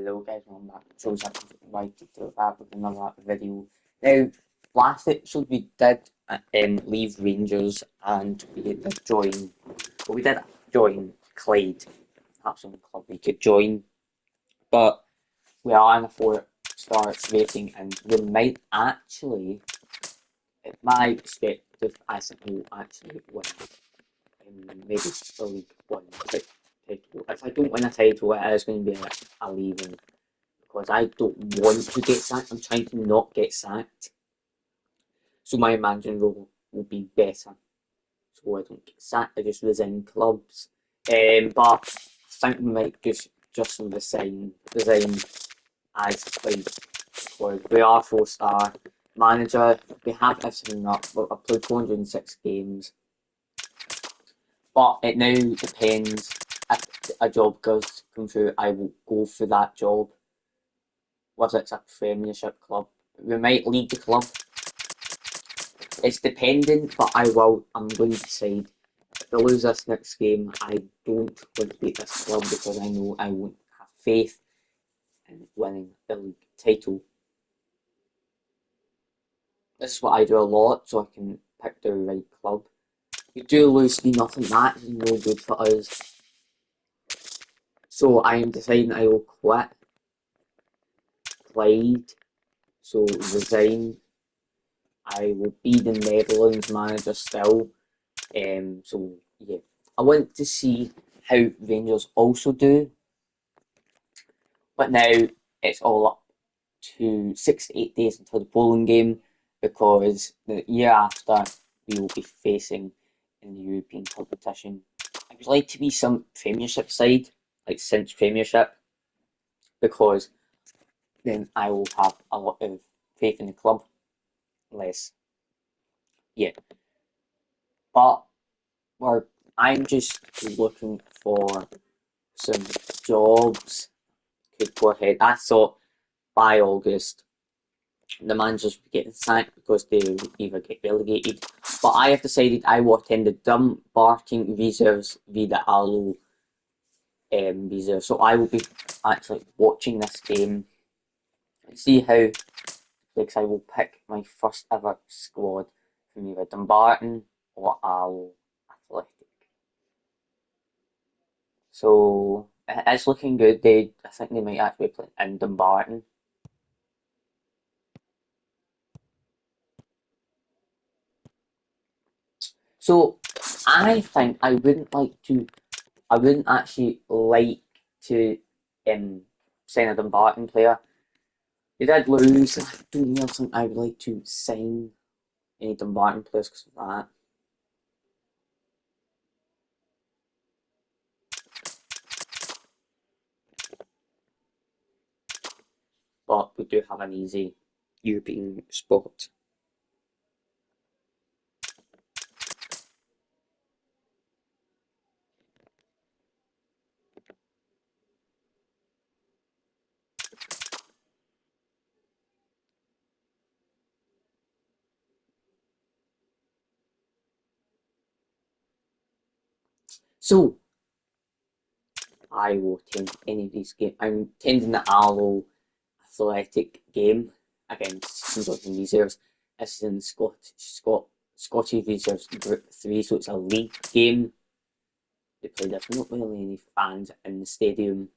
Hello guys, welcome back to Joe's episode right to back with another video. Now, last episode we did leave Rangers and we did join, well, we did join Clyde, perhaps on the club we could join, but we are in a 4-star rating and we might actually, in my perspective, I think we'll actually win maybe the League One title. If I don't win a title, it is going to be a leaving. Because I don't want to get sacked. I'm trying to not get sacked. So my managing role will be better. So I don't get sacked. I just resign clubs. But I think we might just resign as Clyde. Because we are 4-star manager. We have everything up. I've played 406 games. But it now depends. If a job does come through, I will go for that job. Whether it's a Premiership club, we might leave the club. It's dependent, but I'm going to decide. If I lose this next game, I don't want to beat this club because I know I won't have faith in winning the league title. This is what I do a lot, so I can pick the right club. We do lose 3-0, that is no good for us. So I am deciding I will quit Clyde, so resign. I will be the Netherlands manager still. So yeah, I want to see how Rangers also do, but now it's all up to 6 to 8 days until the Poland game because the year after we will be facing in the European competition. I would like to be some Premiership side, like since Premiership, because then I will have a lot of faith in the club. Less, yeah, but we're, I'm just looking for some jobs could go ahead. I thought by August the managers would be getting sacked because they would either get relegated. But I have decided I will attend the Dumbarton Reserves via Arlo Reserve. So I will be actually watching this game and see how, because I will pick my first ever squad from either Dumbarton or Arlo Athletic. So it's looking good. I think they might actually play in Dumbarton. So I think I wouldn't actually like to sign a Dumbarton player. They did lose. I don't really think I would like to sign any Dumbarton players because of that. But we do have an easy European spot. So I will attend any of these games. I'm attending the Arlo Athletic game against St Johnstone Reserves. This is in Scottish Reserves Group 3, so it's a league game. They play. There's not really any fans in the stadium.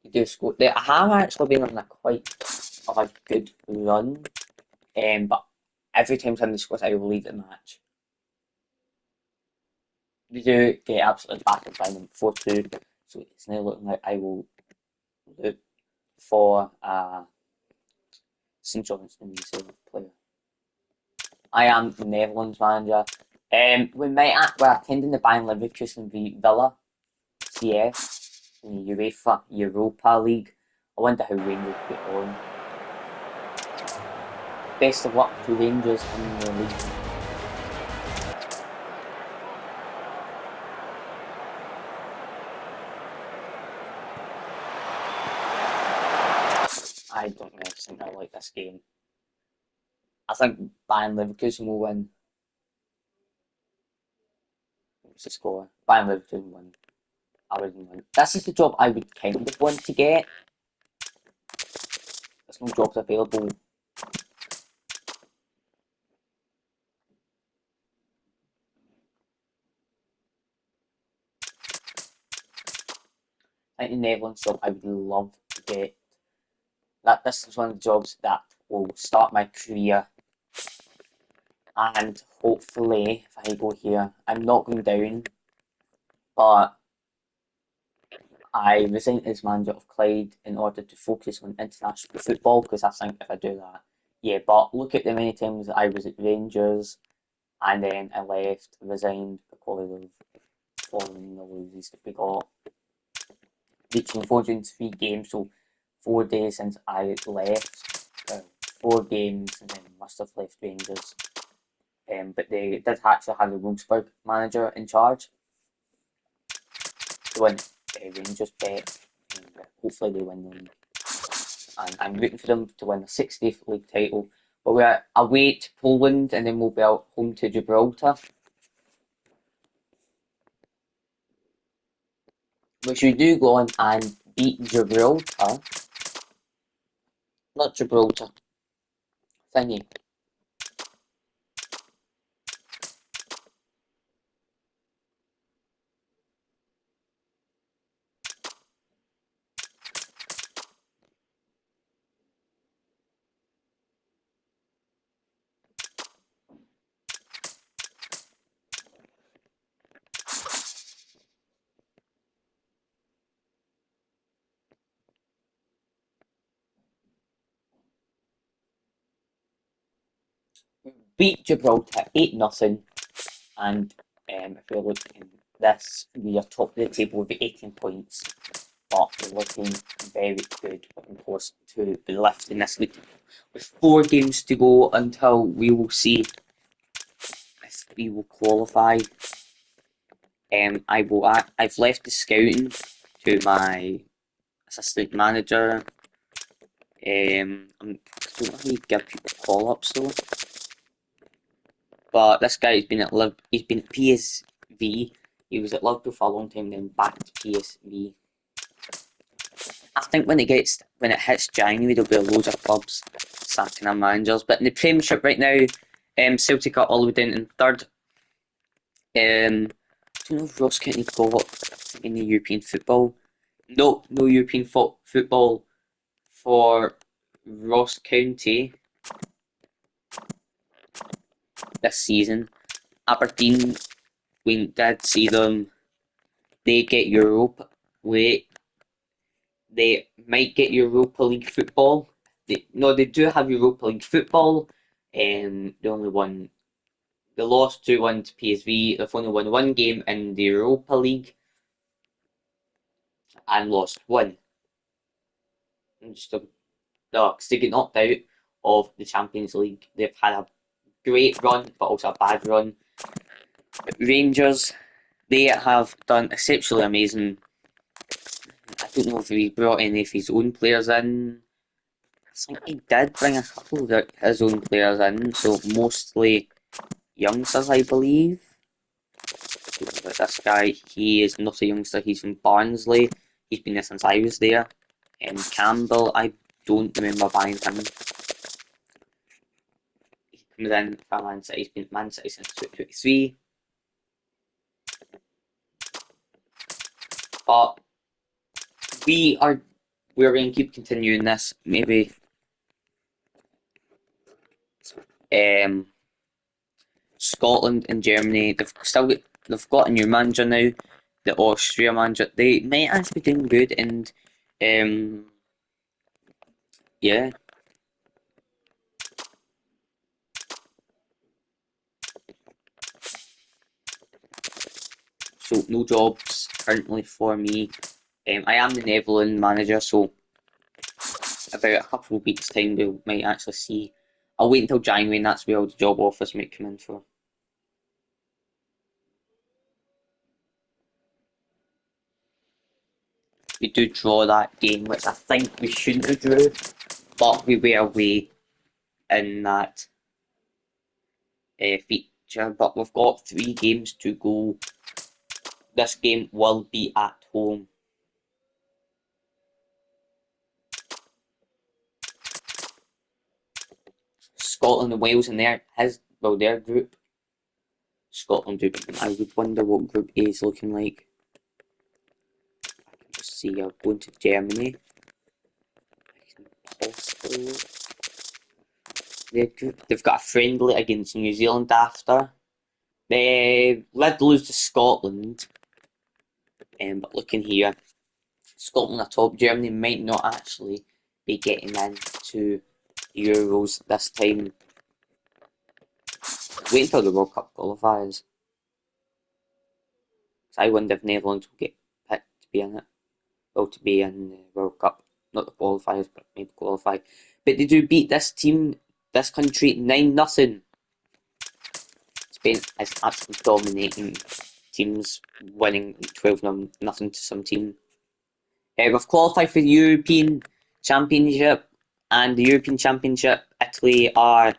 They do score. They have actually been on a quite of a good run, but every time somebody scores, I will leave the match. They do get absolutely battered by them 4-2, so it's now looking like I will look for a St Johnstone Reserve player. I am the Netherlands manager. We're attending the Bayern Leverkusen v Villa CF in the UEFA Europa League. I wonder how Rangers get on. Best of luck to Rangers in the league. I don't really think I like this game. I think Bayern Leverkusen will win. What's the score? Bayern Leverkusen win. I wouldn't win. This is the job I would kind of want to get. There's no jobs available. I think the Netherlands job I would love to get. This is one of the jobs that will start my career, and hopefully if I go here, I'm not going down, but I resigned as manager of Clyde in order to focus on international football, because I think if I do that, yeah, but look at the many times that I was at Rangers and then I left, resigned because of following the losses that we got, reaching 403 games, so 4 days since I left, 4 games, and then must have left Rangers. But they did actually have the Wolfsburg manager in charge to win Rangers bet, and hopefully they win the league. And I'm rooting for them to win the 60th league title. But we're away to Poland, and then we'll be out home to Gibraltar, which we do go on and beat Gibraltar. Not Gibraltar. Thingy. Beat Gibraltar 8-0. And if we're looking at this, we are top of the table with 18 points. But we're looking very good, looking close to be left in this league. With 4 games to go until we will see if we will qualify. I've left the scouting to my assistant manager. I don't know how you give people call ups though. But this guy he's been at PSV. He was at Liverpool for a long time, then back to PSV. I think when it hits January, there'll be loads of clubs sacking their managers. But in the Premiership right now, Celtic are all the way down in third. I don't know if Ross County go up in the European football. No European football for Ross County this season. Aberdeen, we did see them. They get Europa. Wait, they might get Europa League football. They do have Europa League football. They only won. They lost 2-1 to PSV. They've only won 1 game in the Europa League and lost 1. Just because they get knocked out of the Champions League. They've had a great run, but also a bad run. Rangers, they have done exceptionally amazing. I don't know if he brought any of his own players in. I think he did bring a couple of his own players in, so mostly youngsters, I believe. But this guy, he is not a youngster, he's from Barnsley. He's been there since I was there. Campbell, I don't remember buying him. He comes in from Man City, he's been at Man City since 2023. But we're going to keep continuing this. Maybe Scotland and Germany, they've got a new manager now, the Austria manager. They might actually be doing good, and yeah. So no jobs currently for me. I am the Netherlands manager, so about a couple of weeks' time we might actually see. I'll wait until January, and that's where all the job offers might come in for. We do draw that game, which I think we shouldn't have drew, but we were away in that. feature, but we've got 3 games to go. This game will be at home. Scotland and Wales in their group. Scotland group. I would wonder what Group A is looking like. I can just see I'm going to Germany. They've got a friendly against New Zealand after. They did lose to Scotland, but looking here, Scotland are top. Germany might not actually be getting into Euros this time. Wait until the World Cup qualifiers. I wonder if Netherlands will get picked to be in it. Well, to be in the World Cup. Not the qualifiers, but maybe qualify. But they do beat this country 9-0. Spain is absolutely dominating teams, winning 12-0 to some team. We've qualified for the European Championship, and the European Championship, Italy are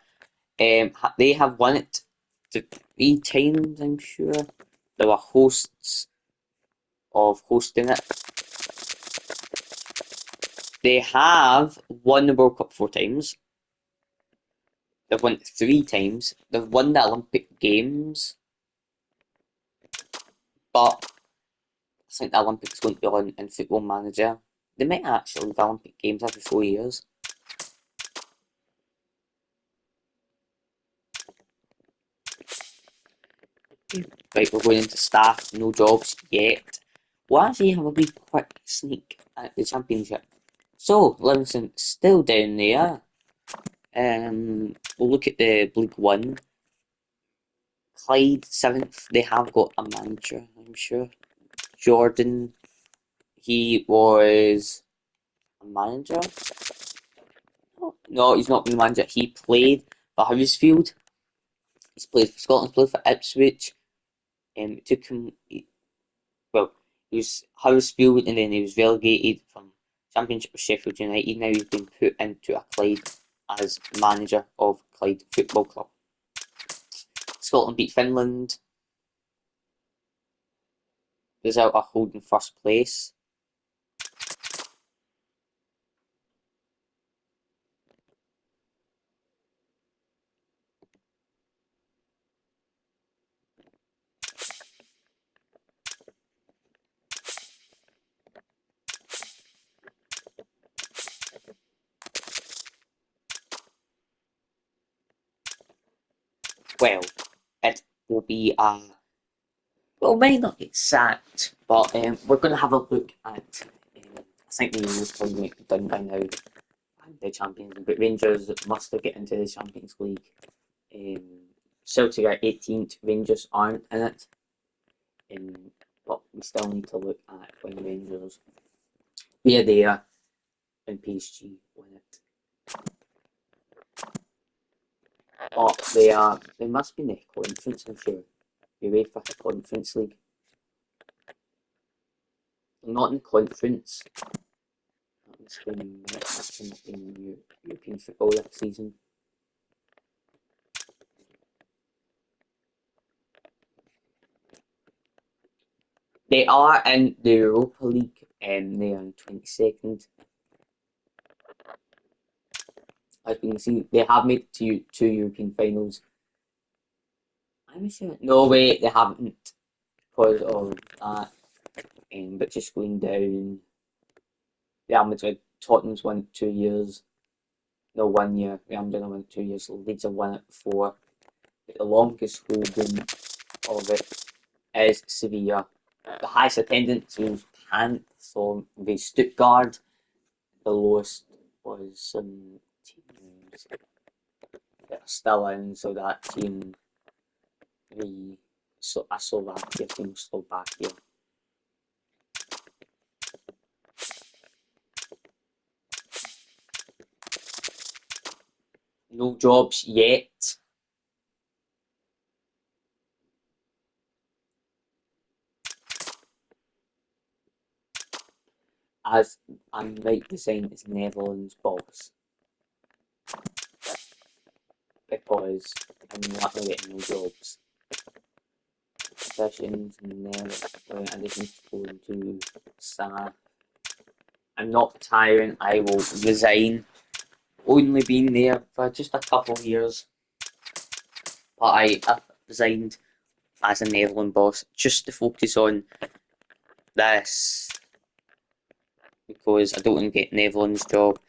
they have won it 3 times, I'm sure. They were hosts of hosting it. They have won the World Cup 4 times. They've won it 3 times. They've won the Olympic Games, but I think the Olympics won't be on in Football Manager. They might actually the Olympic Games every 4 years. Right, we're going into staff, no jobs yet. We'll actually have a wee quick sneak at the Championship. So, Livingston still down there. We'll look at the League One. Clyde 7th, they have got a manager, I'm sure. Jordan, he was a manager? No, he's not been a manager. He played for Huddersfield. He's played for Scotland, played for Ipswich. It took him, well, he was Huddersfield and then he was relegated from Championship with Sheffield United. Now he's been put into a Clyde as manager of Clyde Football Club. Scotland beat Finland. Result are holding first place. Well, it will be a well, may not get sacked, but we're going to have a look at. I think the Euros probably might be done by now. And the Champions League, but Rangers must have get into the Champions League. Um, Celtic are 18th. Rangers aren't in it, but we still need to look at when Rangers were there and PSG win it. But they must be in the conference, I'm sure. The UEFA Conference League. Not in the conference. That's when matching in European football this season. They are in the Europa League, and they are in 22nd. As we can see, they have made it to 2 European finals. I'm sure. No way, they haven't because of that. But just going down, Real Madrid, Tottenham's won it 2 years. No, 1 year. Real Madrid have won it 2 years. Leeds have won it 4. But the longest holding of it is Sevilla. The highest attendance was the Stuttgart. The lowest was some teams that are still in, so that team, a Slovakia team, Slovakia. No jobs yet. As I'm right to saying it's Netherlands boss. because I'm not getting no jobs. Sessions never addition going to staff. I'm not retiring, I will resign. Only been there for just a couple of years. But I resigned as a Netherlands boss just to focus on this because I don't want to get Netherlands job.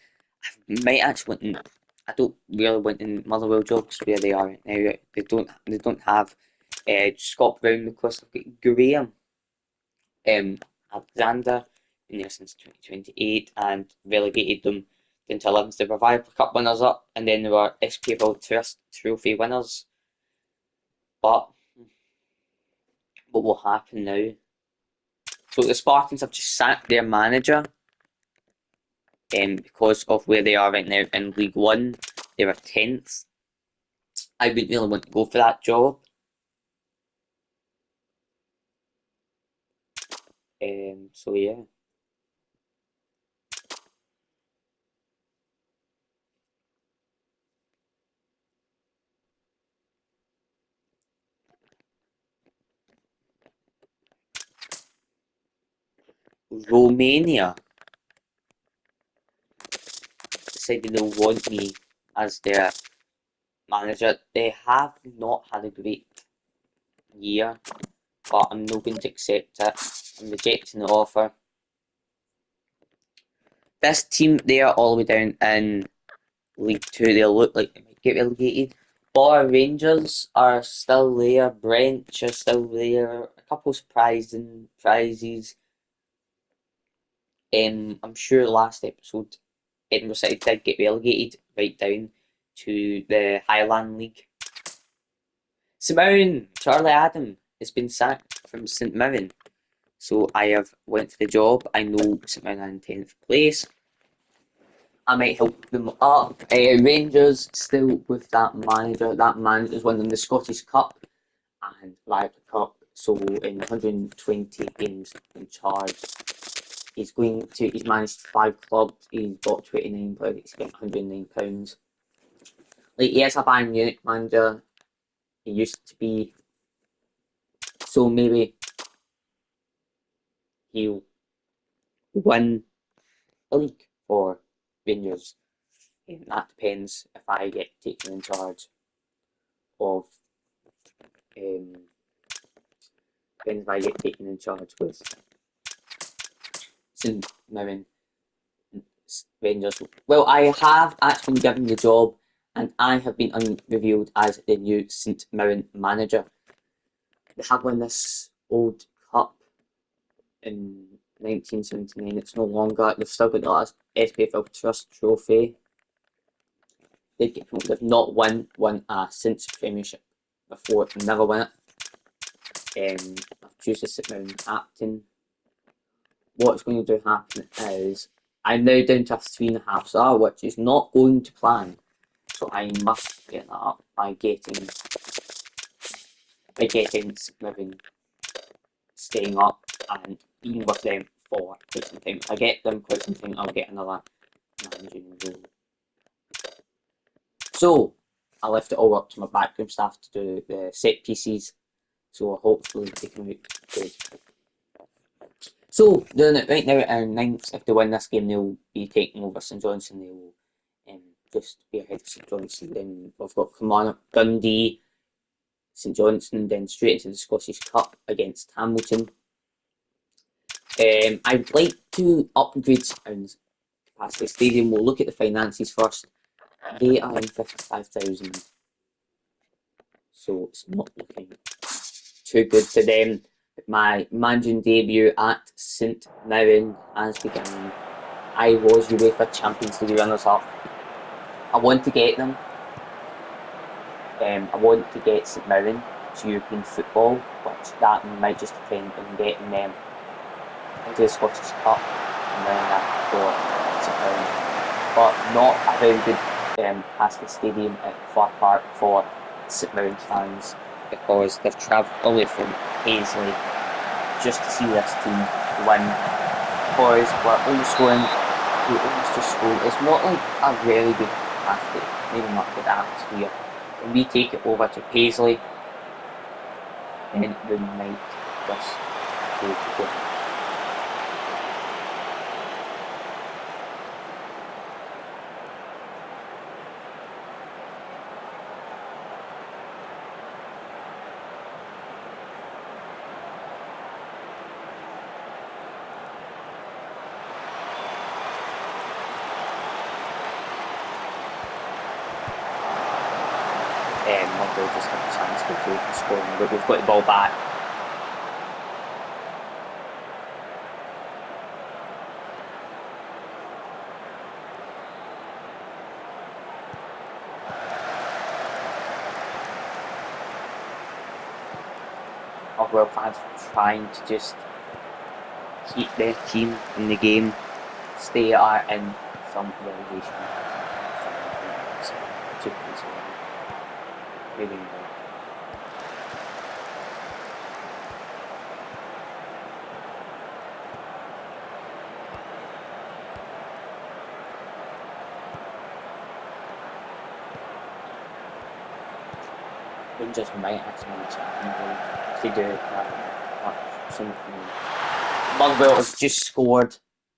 I might actually want I don't really want in Motherwell jobs where they are now. They don't have Scott Brown because they've got Graham Alexander been there since 2028 and relegated them down to 11th. They were Viper Cup winners up and then they were SPFL Trust Trophy winners. But what will happen now? So the Spartans have just sacked their manager because of where they are right now in League One. They were 10th. I wouldn't really want to go for that job. So yeah. Romania decided they'll want me as their manager. They have not had a great year, but I'm not going to accept it. I'm rejecting the offer. This team, they are all the way down in League Two. They look like they might get relegated. But Rangers are still there. Brent are still there. A couple surprising prizes. I'm sure last episode Edinburgh City did get relegated right down to the Highland League. St Mirren, Charlie Adam has been sacked from St Mirren. So I have went for the job. I know St Mirren are in 10th place. I might help them up. Rangers still with that manager. That manager's winning the Scottish Cup and Ryder Cup. So in 120 games in charge, he's managed 5 clubs. He's got 29 players. He's got 109 pounds. Like he is a Bayern Munich manager. He used to be. So maybe he'll win the league for Rangers. And that depends if I get taken in charge of depends if I get taken in charge with St Mirren Rangers. Well, I have actually been given the job and I have been unrevealed as the new St Mirren manager. They have won this old cup in 1979. It's no longer. They've still got the last SPFL Trust trophy. They've not won a since Premiership before. They've never won it. I've chosen to St Mirren captain. What's going to happen is I'm now down to a 3.5 star, which is not going to plan. So I must get that up by getting St Mirren staying up and being with them for quite some time. If I get them quite some time, I'll get another managing role. So I left it all up to my backroom staff to do the set pieces. So hopefully they can look good. So doing it right now at 9th. If they win this game, they'll be taking over St Johnstone. They will just be ahead of St Johnstone. Then we've got Kilmarnock, Dundee, St Johnstone, then straight into the Scottish Cup against Hamilton. I'd like to upgrade St capacity stadium. We'll look at the finances first. They are in 55,000, so it's not looking too good for them. My managing debut at St Mirren has begun. I was UEFA Champions League runners-up. I want to get them. I want to get St Mirren to European football, which that might just depend on getting them into the Scottish Cup and then that for St Mirren. But not a very good Haskell Stadium at Flat Park for St Mirren fans because they've travelled all the way from Paisley just to see this team win. Because we're almost going, we almost just scored. It's not like a really good capacity, maybe not good atmosphere, When we take it over to Paisley, then we might just go to go. Motherwell just had a chance to open scoring, but we've got the ball back. Motherwell fans trying to just keep their team in the game, stay in some relegation. Maybe more. Rangers might actually win the Champions League. If they do, Motherwell have just scored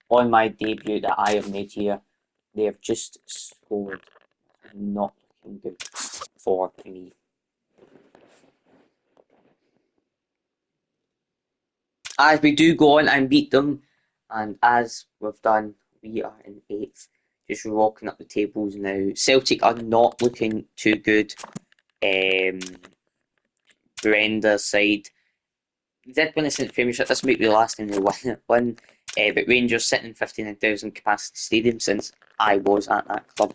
on my debut that I have made here. They have just scored. Not looking good for me. As we do go on and beat them, and as we've done, we are in 8th, just rocking up the tables now. Celtic are not looking too good. Brenda's side did win the St Premiership. This might be the last time they won. But Rangers sitting in 59,000 capacity stadium since I was at that club.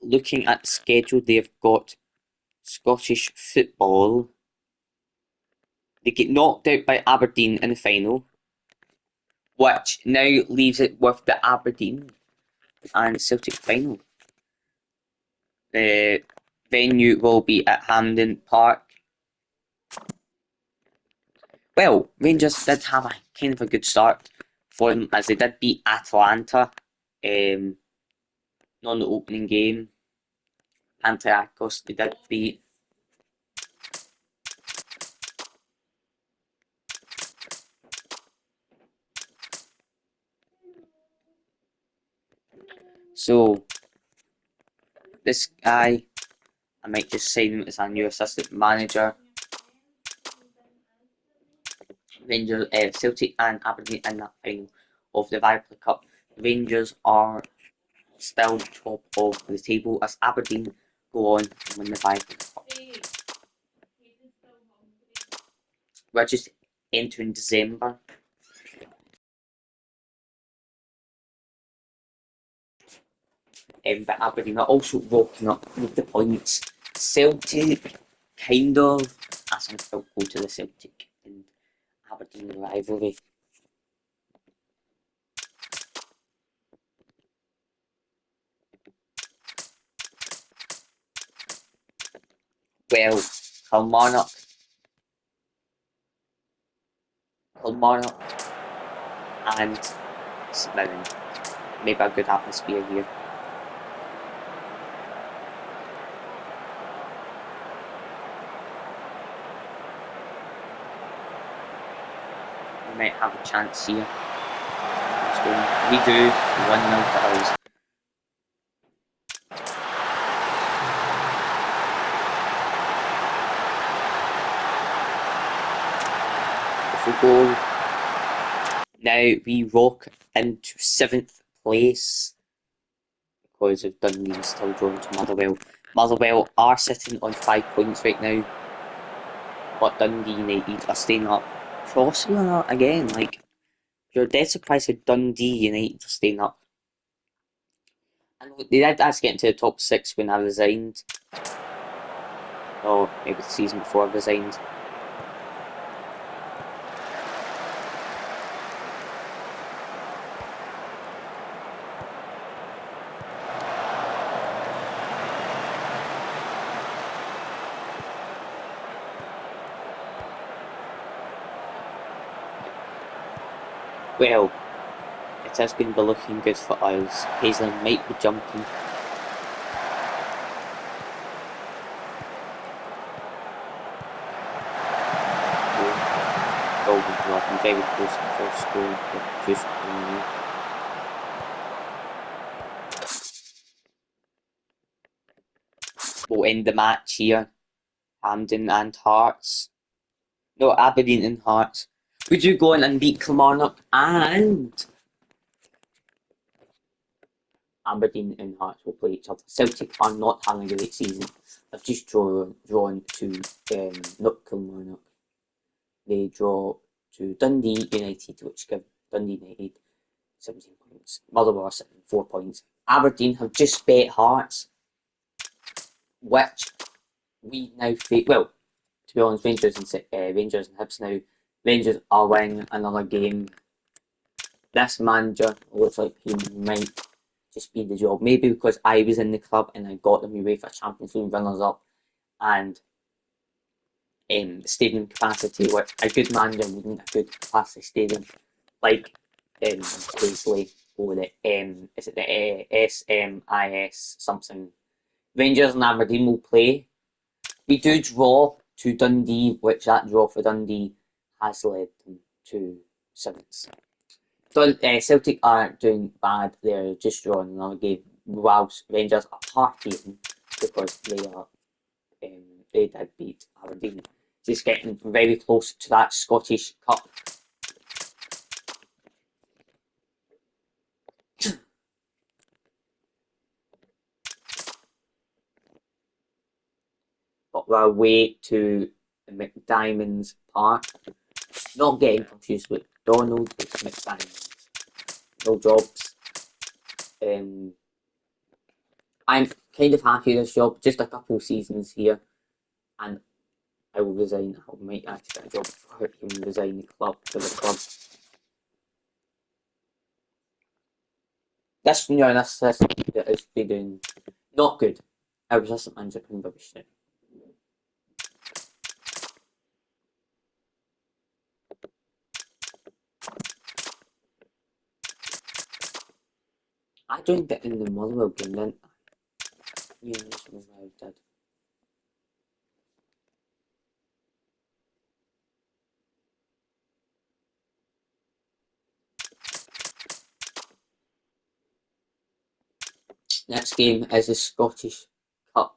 Looking at the schedule, they've got Scottish football. They get knocked out by Aberdeen in the final, which now leaves it with the Aberdeen and Celtic final. The venue will be at Hampden Park. Well, Rangers did have a kind of a good start for them as they did beat Atalanta on the opening game. Olympiacos they did beat. So this guy, I might just sign him as our new assistant manager. Rangers, Celtic and Aberdeen in that final of the Viper Cup. Rangers are still top of the table as Aberdeen go on and win the Viper Cup. We're just entering December. But Aberdeen are also rocking up with the points. Celtic, kind of, as I still go to the Celtic and Aberdeen rivalry. Well, Kilmarnock and Smithing. Maybe a good atmosphere here. We might have a chance here. We do 1-0 to us. If we go now, we rock into 7th place because of Dundee still drawn to Motherwell. Motherwell are sitting on 5 points right now, but Dundee United are staying up. Possibly not again. Like, you're dead surprised how Dundee United are staying up. And they did actually get into the top 6 when I resigned. Or maybe the season before I resigned. Well, the it is going to be looking good for us. Paisley might be jumping. Golden Robin very close to first score, but just we'll end the match here. Hampden and Hearts. No, Aberdeen and Hearts. Would you go on and beat Kilmarnock and Aberdeen and Hearts will play each other? Celtic are not having a great season. They've just drawn to not Kilmarnock. They draw to Dundee United, which give Dundee United 17 points. Motherwell 4 points. Aberdeen have just bet Hearts, which we now face. Well, to be honest, Rangers and Hibs now. Rangers are winning another game. This manager looks like he might just be the job. Maybe because I was in the club and I got them away for Champions League runners up and stadium capacity. Where a good manager wouldn't a good capacity stadium like Paisley or the is it the SMIS something. Rangers and Aberdeen will play. We do draw to Dundee, which that draw for Dundee has led them to 7th. Celtic aren't doing bad. They're just drawing another game. Whilst Rangers are heartbeaten because they did beat Aberdeen. Just getting very close to that Scottish Cup. But we're away to McDiamonds Park. Not getting confused with Donald, it's McDiamonds. No jobs. I'm kind of happy with this job, just a couple of seasons here, and I will resign. I might actually get a job before I can resign the club for the club. This is doing not good. Our assistant manager can rubbish it. I joined it in the Motherwell game, didn't I? Yeah, this was what I did. Next game is the Scottish Cup.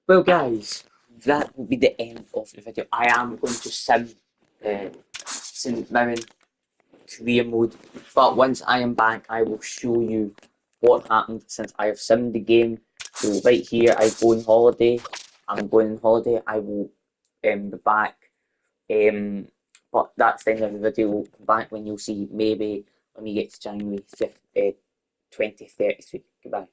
Well, guys, that will be the end of the video. I am going to sim St Mirren career mode, but once I am back, I will show you what happened since I have simmed the game. So right here, I go on holiday. I'm going on holiday. I will be back. But that's the end of the video. We'll come back when you'll see maybe when we get to January 5th, 2033. Goodbye.